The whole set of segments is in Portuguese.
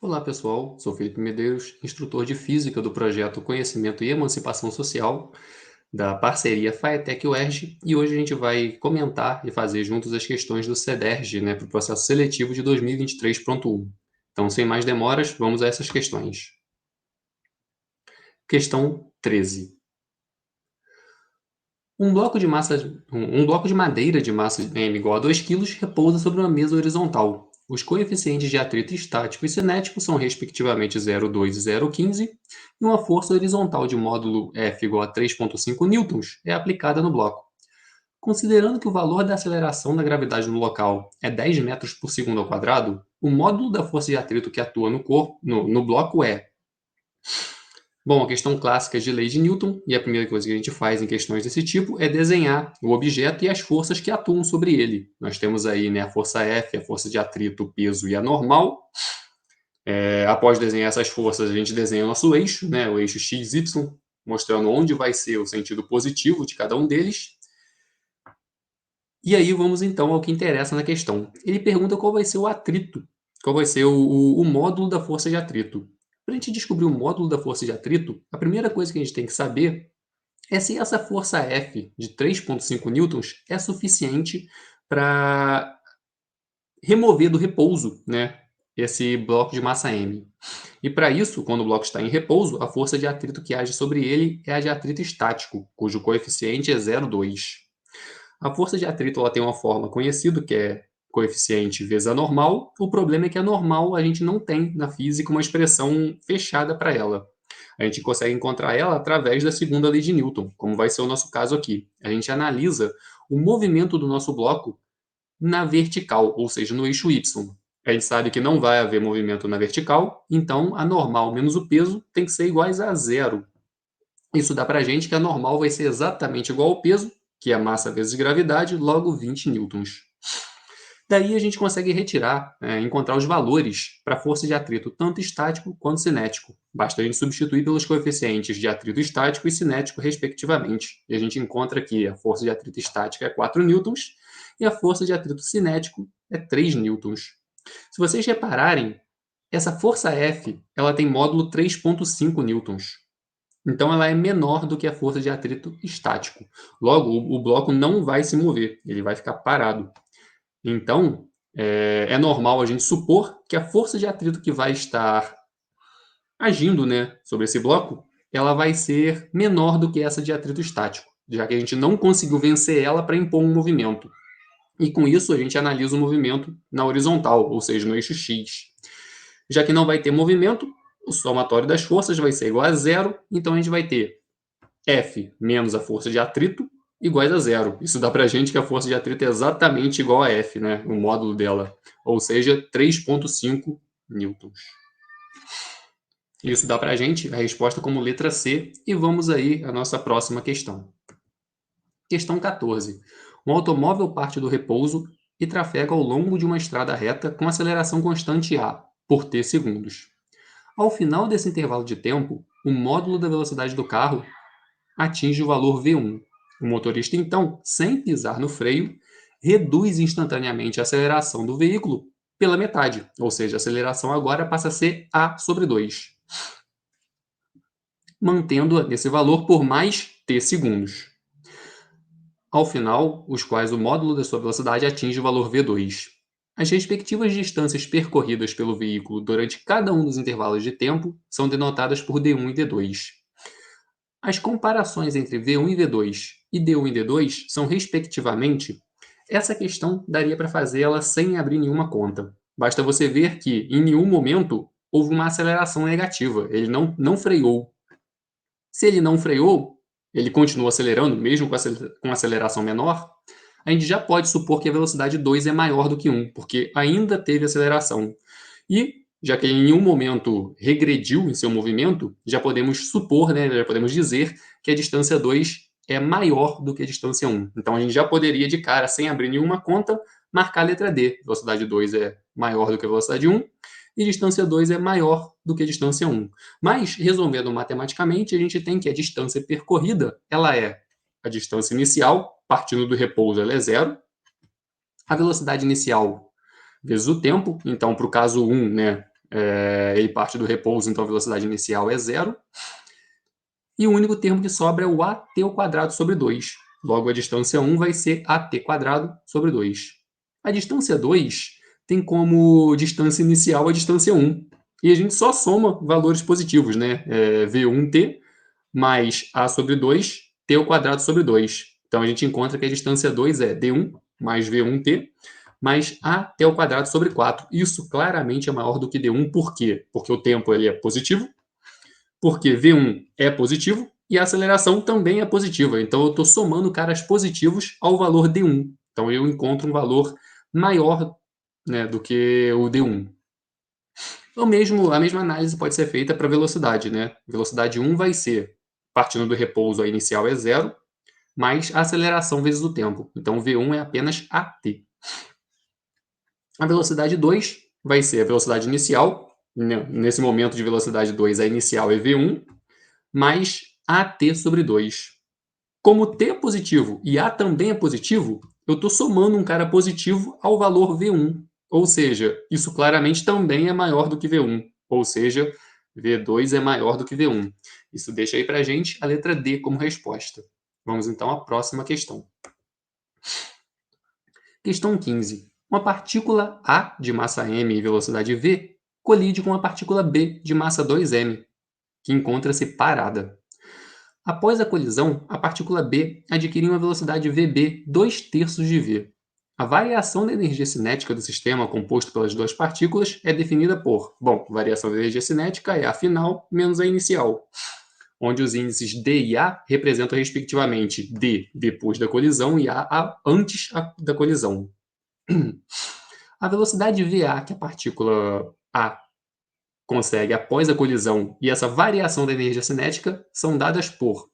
Olá pessoal, sou Felipe Medeiros, instrutor de Física do projeto Conhecimento e Emancipação Social, da parceria FAETEC-UERJ, e hoje a gente vai comentar e fazer juntos as questões do CEDERJ, para o processo seletivo de 2023.1. Então, sem mais demoras, vamos a essas questões. Questão 13. Um bloco de madeira de massa m igual a 2 kg repousa sobre uma mesa horizontal. Os coeficientes de atrito estático e cinético são respectivamente 0,2 e 0,15, e uma força horizontal de módulo F igual a 3,5 newtons é aplicada no bloco. Considerando que o valor da aceleração da gravidade no local é 10 metros por segundo ao quadrado, o módulo da força de atrito que atua no bloco é. Bom, a questão clássica de lei de Newton, e a primeira coisa que a gente faz em questões desse tipo é desenhar o objeto e as forças que atuam sobre ele. Nós temos aí, a força F, a força de atrito, o peso e a normal. Após desenhar essas forças, a gente desenha o nosso eixo, o eixo x, y, mostrando onde vai ser o sentido positivo de cada um deles. E aí vamos então ao que interessa na questão. Ele pergunta qual vai ser o atrito, qual vai ser o módulo da força de atrito. Para a gente descobrir o módulo da força de atrito, a primeira coisa que a gente tem que saber é se essa força F de 3,5 newtons é suficiente para remover do repouso, esse bloco de massa m. E para isso, quando o bloco está em repouso, a força de atrito que age sobre ele é a de atrito estático, cujo coeficiente é 0,2. A força de atrito ela tem uma forma conhecida, que é coeficiente vezes a normal. O problema é que a normal a gente não tem na física uma expressão fechada para ela. A gente consegue encontrar ela através da segunda lei de Newton, como vai ser o nosso caso aqui. A gente analisa o movimento do nosso bloco na vertical, ou seja, no eixo Y. A gente sabe que não vai haver movimento na vertical, então a normal menos o peso tem que ser iguais a zero. Isso dá para a gente que a normal vai ser exatamente igual ao peso, que é a massa vezes gravidade, logo 20 newtons. Daí a gente consegue retirar, encontrar os valores para a força de atrito tanto estático quanto cinético. Basta a gente substituir pelos coeficientes de atrito estático e cinético, respectivamente. E a gente encontra que a força de atrito estática é 4 newtons e a força de atrito cinético é 3 newtons. Se vocês repararem, essa força F ela tem módulo 3,5 newtons. Então ela é menor do que a força de atrito estático. Logo, o bloco não vai se mover, ele vai ficar parado. Então, é normal a gente supor que a força de atrito que vai estar agindo, sobre esse bloco, ela vai ser menor do que essa de atrito estático, já que a gente não conseguiu vencer ela para impor um movimento. E com isso a gente analisa o movimento na horizontal, ou seja, no eixo x. Já que não vai ter movimento, o somatório das forças vai ser igual a zero, então a gente vai ter F menos a força de atrito iguais a zero. Isso dá para a gente que a força de atrito é exatamente igual a F, o módulo dela, ou seja, 3,5 newtons. Isso dá para a gente a resposta como letra C, e vamos aí à nossa próxima questão. Questão 14. Um automóvel parte do repouso e trafega ao longo de uma estrada reta com aceleração constante A, por t segundos. Ao final desse intervalo de tempo, o módulo da velocidade do carro atinge o valor V1. O motorista, então, sem pisar no freio, reduz instantaneamente a aceleração do veículo pela metade, ou seja, a aceleração agora passa a ser A sobre 2, mantendo esse valor por mais t segundos. Ao final, os quais o módulo da sua velocidade atinge o valor V2. As respectivas distâncias percorridas pelo veículo durante cada um dos intervalos de tempo são denotadas por D1 e D2. As comparações entre V1 e V2 e D1 e D2 são, respectivamente, essa questão daria para fazer ela sem abrir nenhuma conta. Basta você ver que, em nenhum momento, houve uma aceleração negativa. Ele não freou. Se ele não freou, ele continua acelerando, mesmo com aceleração menor, a gente já pode supor que a velocidade 2 é maior do que 1, porque ainda teve aceleração. E, já que ele em nenhum momento regrediu em seu movimento, já podemos supor, já podemos dizer que a distância 2 é maior do que a distância 1. Então a gente já poderia, de cara, sem abrir nenhuma conta, marcar a letra D. Velocidade 2 é maior do que a velocidade 1 e distância 2 é maior do que a distância 1. Mas, resolvendo matematicamente, a gente tem que a distância percorrida ela é a distância inicial, partindo do repouso, ela é zero. A velocidade inicial vezes o tempo. Então, para o caso 1, ele parte do repouso, então a velocidade inicial é zero. E o único termo que sobra é o at² sobre 2. Logo, a distância 1 vai ser at² sobre 2. A distância 2 tem como distância inicial a distância 1. E a gente só soma valores positivos, né? V1t mais a sobre 2, t² sobre 2. Então, a gente encontra que a distância 2 é d1 mais v1t mais at² sobre 4. Isso claramente é maior do que d1. Por quê? Porque o tempo ele é positivo, porque V1 é positivo e a aceleração também é positiva. Então, eu estou somando caras positivos ao valor D1. Então, eu encontro um valor maior, né, do que o D1. A mesma análise pode ser feita para velocidade. Né? Velocidade 1 vai ser, partindo do repouso, a inicial é zero, mais a aceleração vezes o tempo. Então, V1 é apenas AT. A velocidade 2 vai ser a velocidade inicial. Nesse momento de velocidade 2, a inicial é V1, mais AT sobre 2. Como T é positivo e A também é positivo, eu estou somando um cara positivo ao valor V1. Ou seja, isso claramente também é maior do que V1. Ou seja, V2 é maior do que V1. Isso deixa aí para a gente a letra D como resposta. Vamos então à próxima questão. Questão 15. Uma partícula A de massa m e velocidade v colide com uma partícula B de massa 2m, que encontra-se parada. Após a colisão, a partícula B adquire uma velocidade Vb 2/3 de v. A variação da energia cinética do sistema composto pelas duas partículas é definida por, variação da energia cinética é a final menos a inicial, onde os índices D e A representam respectivamente D depois da colisão e A antes da colisão. A velocidade VA que a partícula A consegue após a colisão e essa variação da energia cinética são dadas por.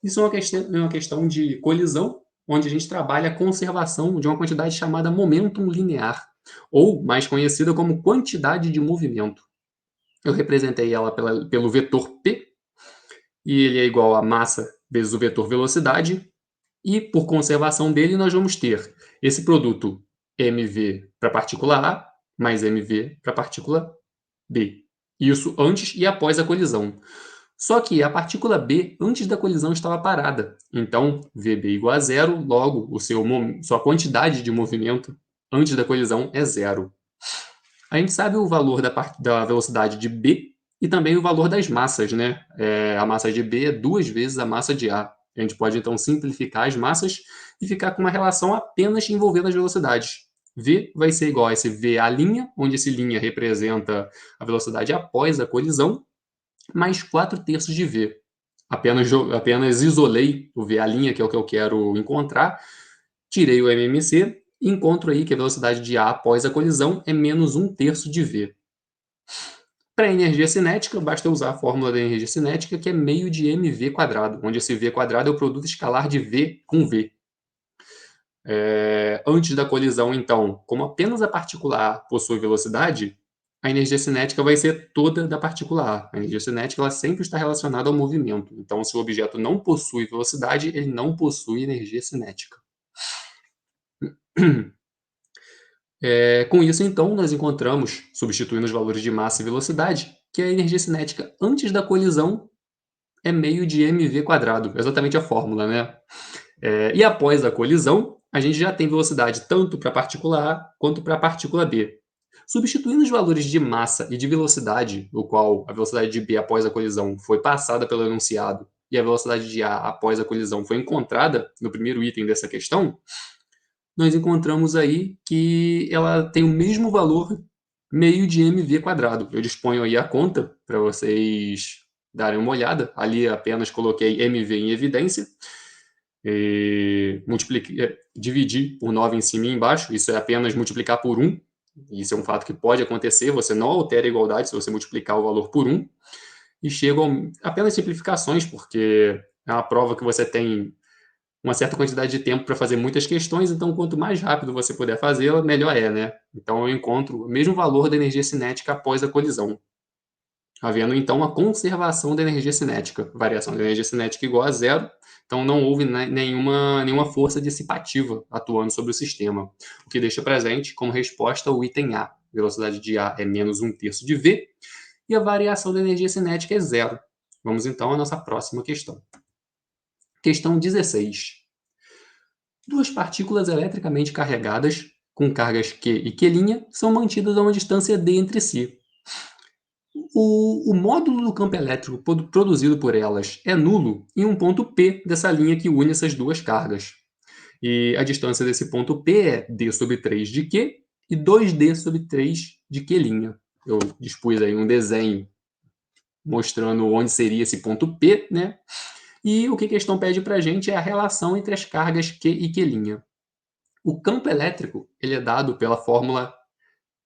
Isso é uma questão de colisão, onde a gente trabalha a conservação de uma quantidade chamada momentum linear, ou mais conhecida como quantidade de movimento. Eu representei ela pelo vetor P, e ele é igual a massa vezes o vetor velocidade, e por conservação dele nós vamos ter esse produto mv para a partícula A mais mv para a partícula B. Isso antes e após a colisão. Só que a partícula B, antes da colisão, estava parada. Então, Vb igual a zero, logo, sua quantidade de movimento antes da colisão é zero. A gente sabe o valor da velocidade de B e também o valor das massas, né? A massa de B é 2 vezes a massa de A. A gente pode, então, simplificar as massas e ficar com uma relação apenas envolvendo as velocidades. V vai ser igual a esse VA', onde esse linha representa a velocidade após a colisão, mais 4/3 de V. Apenas isolei o VA', que é o que eu quero encontrar, tirei o MMC e encontro aí que a velocidade de A após a colisão é menos 1/3 de V. Para a energia cinética, basta usar a fórmula da energia cinética, que é meio de mv², onde esse v² é o produto escalar de V com V. Antes da colisão, então, como apenas a partícula A possui velocidade, a energia cinética vai ser toda da partícula A. A energia cinética ela sempre está relacionada ao movimento. Então, se o objeto não possui velocidade, ele não possui energia cinética. Com isso, então, nós encontramos, substituindo os valores de massa e velocidade, que a energia cinética antes da colisão é meio de mv², exatamente a fórmula, né? E após a colisão, a gente já tem velocidade tanto para a partícula A quanto para a partícula B. Substituindo os valores de massa e de velocidade, no qual a velocidade de B após a colisão foi passada pelo enunciado e a velocidade de A após a colisão foi encontrada no primeiro item dessa questão, nós encontramos aí que ela tem o mesmo valor meio de mv². Eu disponho aí a conta para vocês darem uma olhada. Ali apenas coloquei mv em evidência. Dividi por 9 em cima e embaixo. Isso é apenas multiplicar por 1. Isso é um fato que pode acontecer. Você não altera a igualdade se você multiplicar o valor por 1. E chegam apenas simplificações, porque é uma prova que você tem uma certa quantidade de tempo para fazer muitas questões, então quanto mais rápido você puder fazê-la, melhor é, né? Então eu encontro o mesmo valor da energia cinética após a colisão. havendo então a conservação da energia cinética. Variação da energia cinética igual a zero, então não houve nenhuma força dissipativa atuando sobre o sistema, o que deixa presente como resposta o item A. A velocidade de A é menos 1/3 de V, e a variação da energia cinética é zero. Vamos então à nossa próxima questão. Questão 16. Duas partículas eletricamente carregadas, com cargas Q e Q', são mantidas a uma distância d entre si. O módulo do campo elétrico produzido por elas é nulo em um ponto P dessa linha que une essas duas cargas. E a distância desse ponto P é d sobre 3 de Q e 2d sobre 3 de Q'. Eu dispus aí um desenho mostrando onde seria esse ponto P, né? E o que a questão pede para a gente é a relação entre as cargas Q e Q'. O campo elétrico ele é dado pela fórmula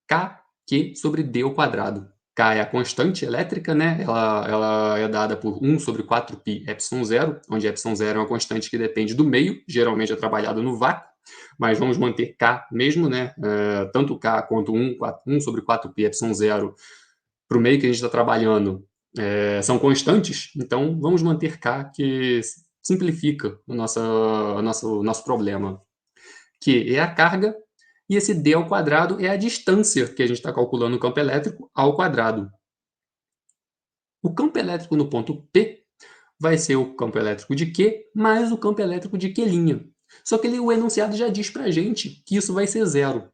Kq sobre d ao quadrado. K é a constante elétrica, né? Ela é dada por 1 sobre 4π ε0, onde ε0 é uma constante que depende do meio, geralmente é trabalhado no vácuo, mas vamos manter K mesmo, né? Tanto K quanto 1 sobre 4π ε0 para o meio que a gente está trabalhando são constantes, então vamos manter K, que simplifica o nosso problema. Q é a carga, e esse d ao quadrado é a distância que a gente está calculando no campo elétrico ao quadrado. O campo elétrico no ponto P vai ser o campo elétrico de Q mais o campo elétrico de Q'. Só que o enunciado já diz para a gente que isso vai ser zero.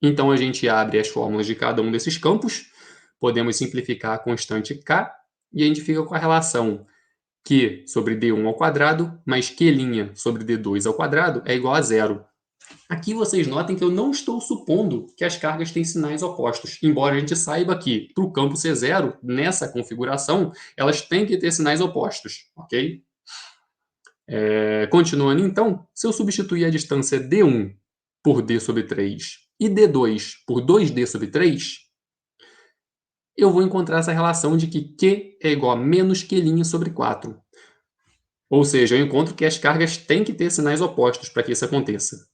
Então a gente abre as fórmulas de cada um desses campos, podemos simplificar a constante K, e a gente fica com a relação Q sobre D1 ao quadrado mais Q' sobre D2 ao quadrado é igual a zero. Aqui vocês notem que eu não estou supondo que as cargas têm sinais opostos, embora a gente saiba que, para o campo ser zero, nessa configuração, elas têm que ter sinais opostos, ok? Continuando então, se eu substituir a distância D1 por D sobre 3 e D2 por 2D sobre 3, eu vou encontrar essa relação de que Q é igual a menos Q' sobre 4. Ou seja, eu encontro que as cargas têm que ter sinais opostos para que isso aconteça.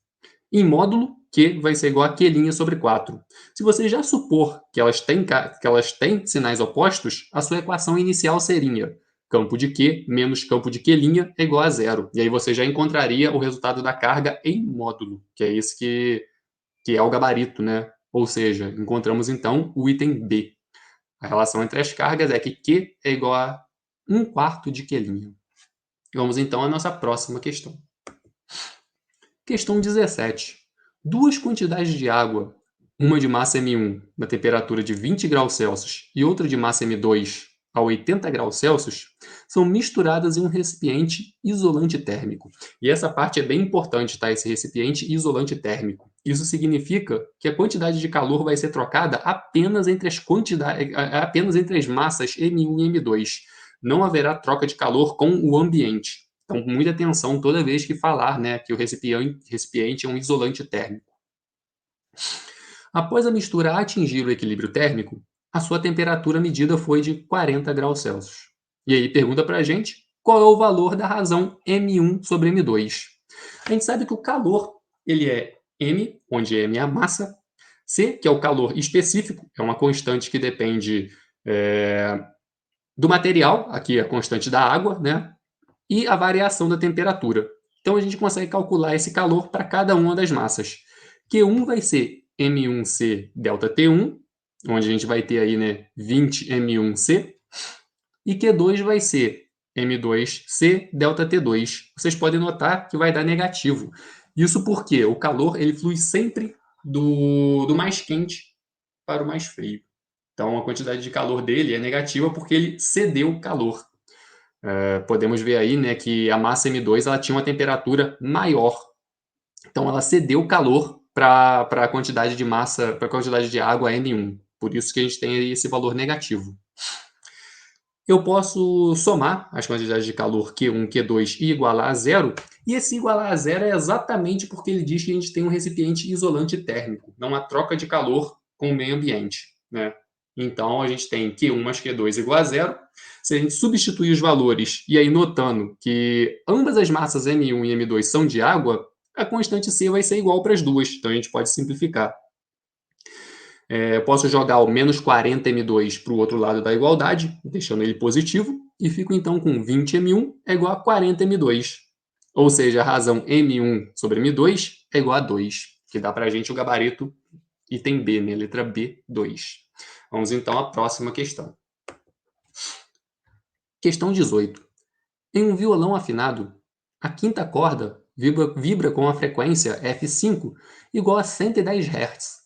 Em módulo, Q vai ser igual a Q' sobre 4. Se você já supor que elas têm sinais opostos, a sua equação inicial seria campo de Q menos campo de Q' é igual a zero. E aí você já encontraria o resultado da carga em módulo, que é esse que é o gabarito, né? Ou seja, encontramos então o item B. A relação entre as cargas é que Q é igual a 1/4 de Q'. Vamos então à nossa próxima questão. Questão 17. Duas quantidades de água, uma de massa M1 na temperatura de 20 graus Celsius e outra de massa M2 a 80 graus Celsius, são misturadas em um recipiente isolante térmico. E essa parte é bem importante, tá? Esse recipiente isolante térmico. Isso significa que a quantidade de calor vai ser trocada apenas entre as massas M1 e M2. Não haverá troca de calor com o ambiente. Então, muita atenção toda vez que falar, né, que o recipiente é um isolante térmico. Após a mistura atingir o equilíbrio térmico, a sua temperatura medida foi de 40 graus Celsius. E aí pergunta para a gente qual é o valor da razão M1 sobre M2. A gente sabe que o calor ele é M, onde M é a massa, C, que é o calor específico, é uma constante que depende do material, aqui é a constante da água, né? E a variação da temperatura. Então a gente consegue calcular esse calor para cada uma das massas. Q1 vai ser M1C delta T1, onde a gente vai ter aí, né, 20 M1C, e Q2 vai ser M2C delta T2. Vocês podem notar que vai dar negativo. Isso porque o calor ele flui sempre do mais quente para o mais frio. Então a quantidade de calor dele é negativa porque ele cedeu calor. Podemos ver aí, né, que a massa M2 ela tinha uma temperatura maior. Então ela cedeu calor para a quantidade de massa, para a quantidade de água M1. Por isso que a gente tem aí esse valor negativo. Eu posso somar as quantidades de calor Q1, Q2 e igualar a zero. E esse igualar a zero é exatamente porque ele diz que a gente tem um recipiente isolante térmico, não há troca de calor com o meio ambiente, né? Então, a gente tem Q1 mais Q2 igual a zero. Se a gente substituir os valores, e aí notando que ambas as massas M1 e M2 são de água, a constante C vai ser igual para as duas. Então, a gente pode simplificar. Eu posso jogar o menos 40m2 para o outro lado da igualdade, deixando ele positivo, e fico então com 20m1 é igual a 40m2. Ou seja, a razão m1 sobre m2 é igual a 2, que dá para a gente o gabarito item B, né? Letra B, 2. Vamos então à próxima questão. Questão 18. Em um violão afinado, a quinta corda vibra com a frequência F5 igual a 110 Hz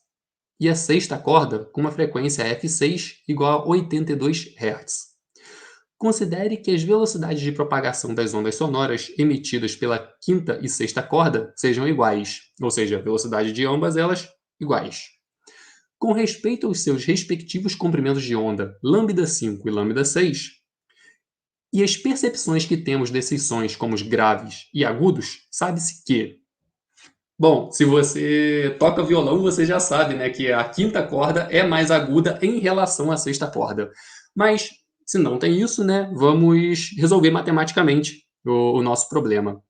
e a sexta corda com uma frequência F6 igual a 82 Hz. Considere que as velocidades de propagação das ondas sonoras emitidas pela quinta e sexta corda sejam iguais, ou seja, a velocidade de ambas elas iguais. Com respeito aos seus respectivos comprimentos de onda lambda5 e lambda6, e as percepções que temos desses sons como os graves e agudos, sabe-se que... Bom, se você toca violão, você já sabe, né, que a quinta corda é mais aguda em relação à sexta corda. Mas, se não tem isso, né, vamos resolver matematicamente o nosso problema.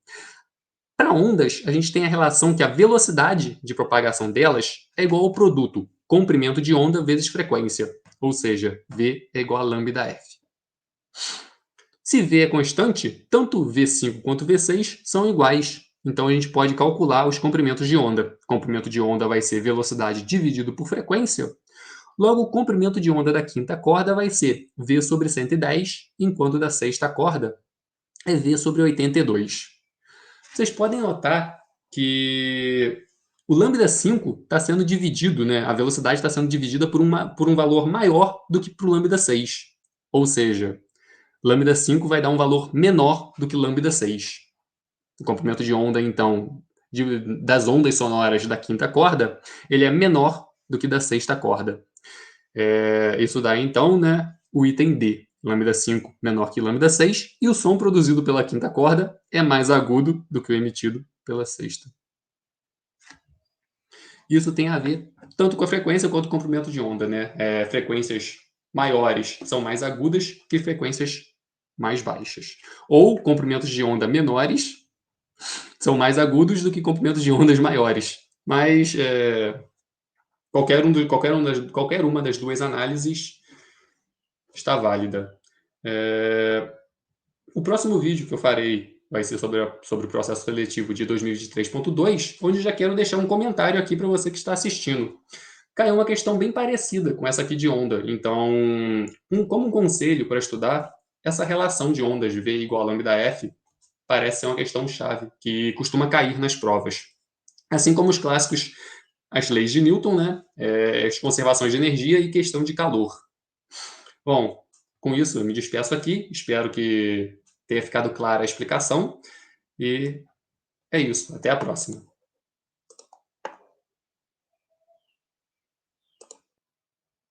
Para ondas, a gente tem a relação que a velocidade de propagação delas é igual ao produto comprimento de onda vezes frequência, ou seja, V é igual a lambda F. Se V é constante, tanto V5 quanto V6 são iguais. Então a gente pode calcular os comprimentos de onda. O comprimento de onda vai ser velocidade dividido por frequência. Logo, o comprimento de onda da quinta corda vai ser V sobre 110, enquanto da sexta corda é V sobre 82. Vocês podem notar que o lambda 5 está sendo dividido, né? A velocidade está sendo dividida por um valor maior do que para o lambda 6. Ou seja, lambda 5 vai dar um valor menor do que lambda 6. O comprimento de onda, então, das ondas sonoras da quinta corda, ele é menor do que da sexta corda. Isso dá, então, né, o item D, lambda 5 menor que lambda 6, e o som produzido pela quinta corda é mais agudo do que o emitido pela sexta. Isso tem a ver tanto com a frequência quanto com o comprimento de onda, né? Frequências maiores são mais agudas que frequências mais baixas. Ou comprimentos de onda menores são mais agudos do que comprimentos de ondas maiores. Mas qualquer uma das duas análises está válida. O próximo vídeo que eu farei vai ser sobre o processo seletivo de 2023.2, onde já quero deixar um comentário aqui para você que está assistindo. Caiu uma questão bem parecida com essa aqui de onda. Então, como um conselho para estudar, essa relação de ondas V igual a lambda F parece ser uma questão chave, que costuma cair nas provas. Assim como os clássicos, as leis de Newton, né? As conservações de energia e questão de calor. Bom, com isso eu me despeço aqui, espero que tenha ficado clara a explicação, e é isso, até a próxima.